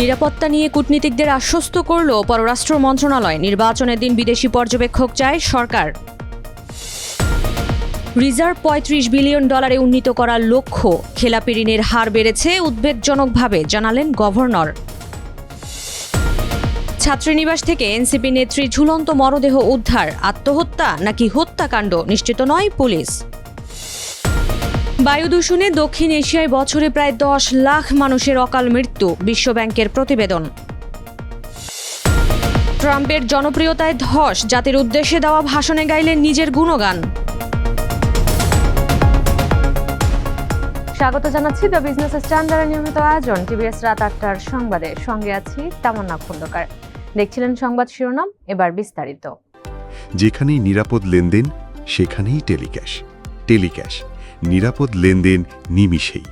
নিরাপত্তা নিয়ে কূটনীতিকদের আশ্বস্ত করল পররাষ্ট্র মন্ত্রণালয়। নির্বাচনের দিন বিদেশি পর্যবেক্ষক চায় সরকার। রিজার্ভ $35 বিলিয়ন উন্নীত করার লক্ষ্য। খেলাপি ঋণের হার বেড়েছে উদ্বেগজনকভাবে, জানালেন গভর্নর। ছাত্রীনিবাস থেকে এনসিপি নেত্রীর ঝুলন্ত মরদেহ উদ্ধার। আত্মহত্যা নাকি হত্যাকাণ্ড নিশ্চিত নয় পুলিশ। বায়ু দূষণে দক্ষিণ এশিয়ায় বছরে প্রায় 10 লাখ মানুষের অকাল মৃত্যু, বিশ্বব্যাংকের প্রতিবেদন। ট্রাম্পের জনপ্রিয়তায় ধস, জাতির উদ্দেশ্যে দেওয়া ভাষণে গাইলেন নিজের গুণগান। স্বাগত জানাচ্ছি দ্য বিজনেস স্ট্যান্ডার্ডের নিয়মিত আয়োজন টিভিএস রাত 8টার সংবাদে। সঙ্গে আছি তামান্না খন্দকার। দেখছিলেন সংবাদ শিরোনাম, এবার বিস্তারিত। যেখানেই নিরাপদ লেনদেন সেখানেই টেলিক্যাশ। টেলিক্যাশ, নিরাপদ লেনদেন নিমিষেই।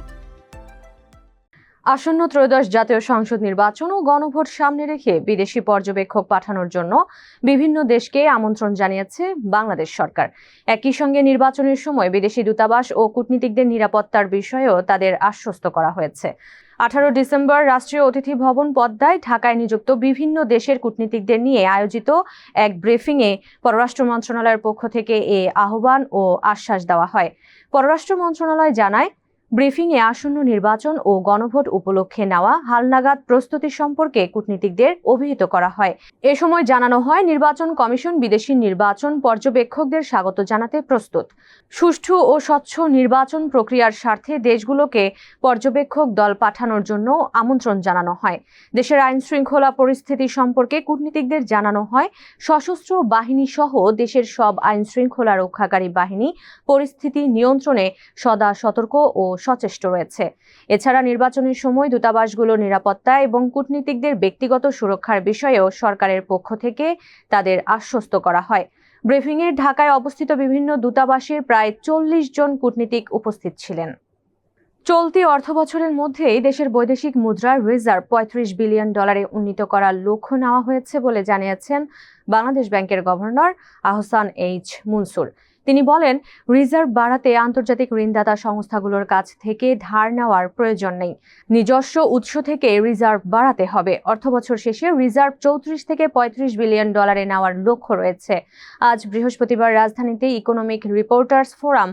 আসন্ন ত্রয়োদশ জাতীয় সংসদ নির্বাচন ও গণভোট সামনে রেখে বিদেশি পর্যবেক্ষক পাঠানোর জন্য বিভিন্ন দেশকে আমন্ত্রণ জানিয়েছে বাংলাদেশ সরকার। একই সঙ্গে নির্বাচনের সময় বিদেশি দূতাবাস ও কূটনীতিকদের নিরাপত্তার বিষয়েও তাদের আশ্বস্ত করা হয়েছে। 18 ডিসেম্বর রাষ্ট্রীয় অতিথি ভবন পদ্মায় ঢাকায় নিযুক্ত বিভিন্ন দেশের কূটনীতিকদের নিয়ে আয়োজিত এক ব্রিফিংয়ে পররাষ্ট্র মন্ত্রণালয়ের পক্ষ থেকে এ আহ্বান ও আশ্বাস দেওয়া হয়। পররাষ্ট্র মন্ত্রণালয় জানায়, ব্রিফিংয়ে আসন্ন নির্বাচন ও গণভোট উপলক্ষে নেওয়া হালনাগাদ প্রস্তুতি সম্পর্কে কূটনীতিকদের অভিহিত করা হয়। এ সময় জানানো হয়, নির্বাচন কমিশন বিদেশি নির্বাচন পর্যবেক্ষকদের স্বাগত জানাতে প্রস্তুত। সুষ্ঠু ও স্বচ্ছ নির্বাচন প্রক্রিয়ার স্বার্থে দেশগুলোকে পর্যবেক্ষক দল পাঠানোর জন্য আমন্ত্রণ জানানো হয়। দেশের আইন শৃঙ্খলা পরিস্থিতি সম্পর্কে কূটনীতিকদের জানানো হয়, সশস্ত্র বাহিনী সহ দেশের সব আইন শৃঙ্খলা রক্ষাকারী বাহিনী পরিস্থিতি নিয়ন্ত্রণে সদা সতর্ক ও সচেষ্ট রয়েছে। এছাড়া নির্বাচনের সময় দূতাবাসগুলোর নিরাপত্তা এবং কূটনীতিকদের ব্যক্তিগত সুরক্ষার বিষয়েও সরকারের পক্ষ থেকে তাদের আশ্বস্ত করা হয়। ব্রিফিংয়ে ঢাকায় অবস্থিত বিভিন্ন দূতাবাসের প্রায় 40 জন কূটনীতিক উপস্থিত ছিলেন। চলতি অর্থবছরের মধ্যেই দেশের বৈদেশিক মুদ্রার রিজার্ভ $35 বিলিয়ন উন্নীত করার লক্ষ্য নেওয়া হয়েছে বলে জানিয়েছেন বাংলাদেশ ব্যাংকের গভর্নর আহসান এইচ মুনসুর। তিনি বলেন, রিজার্ভ বাড়াতে আন্তর্জাতিক ঋণদাতা সংস্থাগুলোর কাছ থেকে ধার নেওয়ার প্রয়োজন নেই। নিজস্ব উৎস থেকে রিজার্ভ বাড়াতে হবে। অর্থবছর শেষে রিজার্ভ $34 থেকে $35 বিলিয়ন নেওয়ার লক্ষ্য রয়েছে। আজ বৃহস্পতিবার রাজধানীতে ইকোনমিক রিপোর্টার্স ফোরাম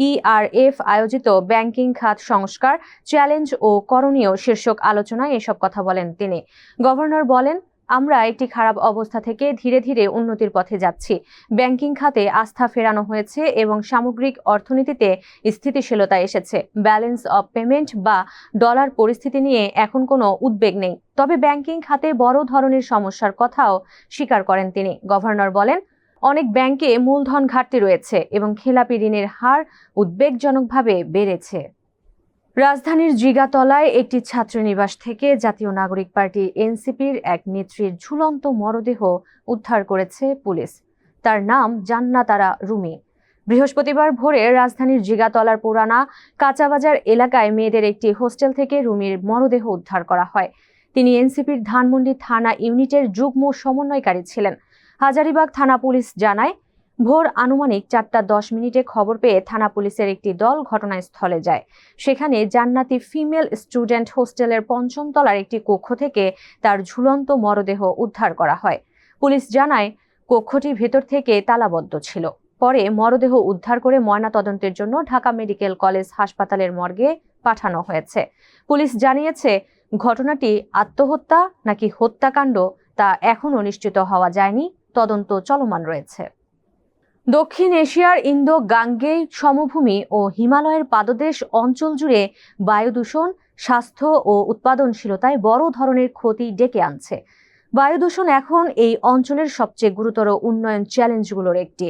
ERF আয়োজিত ব্যাংকিং খাত সংস্কার, চ্যালেঞ্জ ও করণীয় শীর্ষক আলোচনায় এসব কথা বলেন তিনি। গভর্নর বলেন, আমরা একটি খারাপ অবস্থা থেকে ধীরে ধীরে উন্নতির পথে যাচ্ছি। ব্যাংকিং খাতে আস্থা ফেরানো হয়েছে এবং সামগ্রিক অর্থনীতিতে স্থিতিশীলতা এসেছে। ব্যালেন্স অব পেমেন্ট বা ডলার পরিস্থিতি নিয়ে এখন কোনো উদ্বেগ নেই। তবে ব্যাংকিং খাতে বড় ধরনের সমস্যার কথাও স্বীকার করেন তিনি। গভর্নর বলেন, অনেক ব্যাংকে মূলধন ঘাটতি রয়েছে এবং খেলাপি ঋণের হার উদ্বেগজনকভাবে বেড়েছে। রাজধানীর জিগাতলায় একটি ছাত্রীনিবাস থেকে জাতীয় নাগরিক পার্টি এনসিপির এক নেত্রীর ঝুলন্ত মরদেহ উদ্ধার করেছে পুলিশ। তার নাম জান্নাত আরা রুমি। বৃহস্পতিবার ভোরে রাজধানীর জিগাতলার পুরানা কাঁচাবাজার এলাকায় মেয়েদের একটি হোস্টেল থেকে রুমির মরদেহ উদ্ধার করা হয়। তিনি এনসিপির ধানমন্ডি থানা ইউনিটের যুগ্ম সমন্বয়কারী ছিলেন। হাজারীবাগ থানা পুলিশ জানায়, ভোর আনুমানিক 4:10 খবর পেয়ে থানা পুলিশের একটি দল ঘটনাস্থলে যায়। সেখানে জান্নাতি ফিমেল স্টুডেন্ট হোস্টেলের 5ম তলার একটি কক্ষ থেকে তার ঝুলন্ত মরদেহ উদ্ধার করা হয়। পুলিশ জানায়, কক্ষটি ভেতর থেকে তালাবদ্ধ ছিল। পরে মরদেহ উদ্ধার করে ময়নাতদন্তের জন্য ঢাকা মেডিকেল কলেজ হাসপাতালের মর্গে পাঠানো হয়েছে। পুলিশ জানিয়েছে, ঘটনাটি আত্মহত্যা নাকি হত্যাকাণ্ড তা এখনও নিশ্চিত হওয়া যায়নি। তদন্ত চলমান রয়েছে। দক্ষিণ এশিয়ার ইন্দো গাঙ্গেয় সমভূমি ও হিমালয়ের পাদদেশ অঞ্চল জুড়ে বায়ু দূষণ স্বাস্থ্য ও উৎপাদনশীলতায় বড় ধরনের ক্ষতি ডেকে আনছে। বায়ু দূষণ এখন এই অঞ্চলের সবচেয়ে গুরুতর উন্নয়ন চ্যালেঞ্জগুলোর একটি।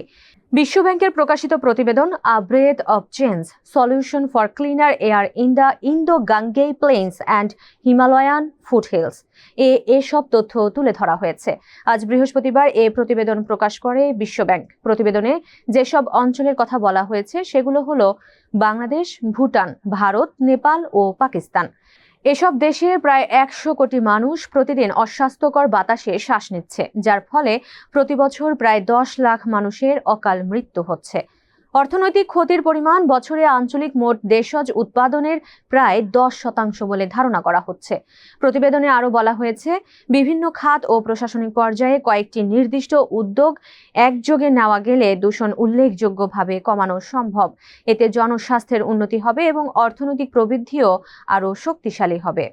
বিশ্বব্যাংকের প্রকাশিত প্রতিবেদন a breath of change, solution for cleaner air in the Indo গাঙ্গেয় প্লেন্স অ্যান্ড হিমালয়ান ফুটহিলস এসব তথ্য তুলে ধরা হয়েছে। আজ বৃহস্পতিবার এ প্রতিবেদন প্রকাশ করে বিশ্বব্যাংক। প্রতিবেদনে যেসব অঞ্চলের কথা বলা হয়েছে সেগুলো হলো বাংলাদেশ, ভুটান, ভারত, নেপাল ও পাকিস্তান। এসব দেশে প্রায় 100 কোটি মানুষ প্রতিদিন অস্বাস্থ্যকর বাতাসে শ্বাস নিচ্ছে, যার ফলে প্রতি বছর প্রায় 10 লাখ মানুষের অকাল মৃত্যু হচ্ছে। অর্থনৈতিক ক্ষতির পরিমাণ বছরে আঞ্চলিক মোট দেশজ উৎপাদনের প্রায় 10% বলে ধারণা করা হচ্ছে। প্রতিবেদনে আরও বলা হয়েছে, বিভিন্ন খাত ও প্রশাসনিক পর্যায়ে কয়েকটি নির্দিষ্ট উদ্যোগ একযোগে নেওয়া গেলে দূষণ উল্লেখযোগ্যভাবে কমানো সম্ভব। এতে জনস্বাস্থ্যের উন্নতি হবে এবং অর্থনৈতিক প্রবৃদ্ধিও আরও শক্তিশালী হবে।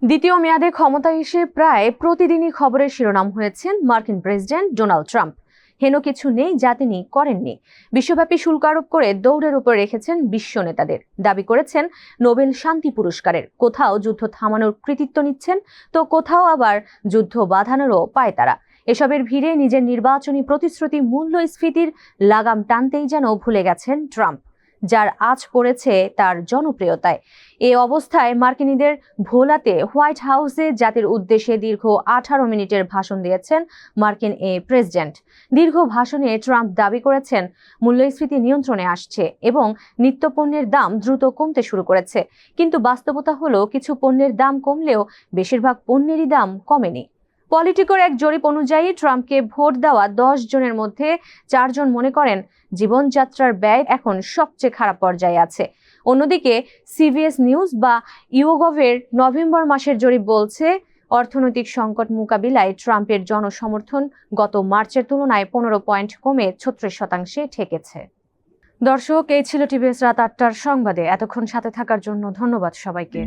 দ্বিতীয় মেয়াদে ক্ষমতায় এসে প্রায় প্রতিদিনই খবরের শিরোনাম হয়েছেন মার্কিন প্রেসিডেন্ট ডোনাল্ড ট্রাম্প। হেন কিছু নেই যা তিনি করেননি। বিশ্বব্যাপী শুল্ক আরোপ করে দৌড়ের উপর রেখেছেন বিশ্ব নেতাদের। দাবি করেছেন নোবেল শান্তি পুরস্কারের। কোথাও যুদ্ধ থামানোর কৃতিত্ব নিচ্ছেন, তো কোথাও আবার যুদ্ধ বাঁধানোরও পায়তারা। এসবের ভিড়ে নিজের নির্বাচনী প্রতিশ্রুতি মূল্যস্ফীতির লাগাম টানতেই যেন ভুলে গেছেন ট্রাম্প, যার আঁচ পড়েছে তার জনপ্রিয়তায়। এ অবস্থায় মার্কিনীদের ভোলাতে হোয়াইট হাউসে জাতির উদ্দেশ্যে দীর্ঘ 18 মিনিটের ভাষণ দিয়েছেন মার্কিন প্রেসিডেন্ট। দীর্ঘ ভাষণে ট্রাম্প দাবি করেছেন মূল্যস্ফীতি নিয়ন্ত্রণে আসছে এবং নিত্যপণ্যের দাম দ্রুত কমতে শুরু করেছে। কিন্তু বাস্তবতা হলো, কিছু পণ্যের দাম কমলেও বেশিরভাগ পণ্যেরই দাম কমেনি। পলিটিকোর এক জরিপ অনুযায়ী ট্রাম্পকে ভোট দেওয়া 10 জনের মধ্যে 4 জন মনে করেন জীবনযাত্রার ব্যয় এখন সবচেয়ে খারাপ পর্যায়ে আছে। অন্যদিকে সিবিএস নিউজ বা ইউগভের নভেম্বর মাসের জরিপ বলছে, অর্থনৈতিক সংকট মোকাবিলায় ট্রাম্পের জনসমর্থন গত মার্চের তুলনায় 15 পয়েন্ট কমে 36% ঠেকেছে। দর্শক, এই ছিল টিভিএস রাত 8টার সংবাদে। এতক্ষণ সাথে থাকার জন্য ধন্যবাদ সবাইকে।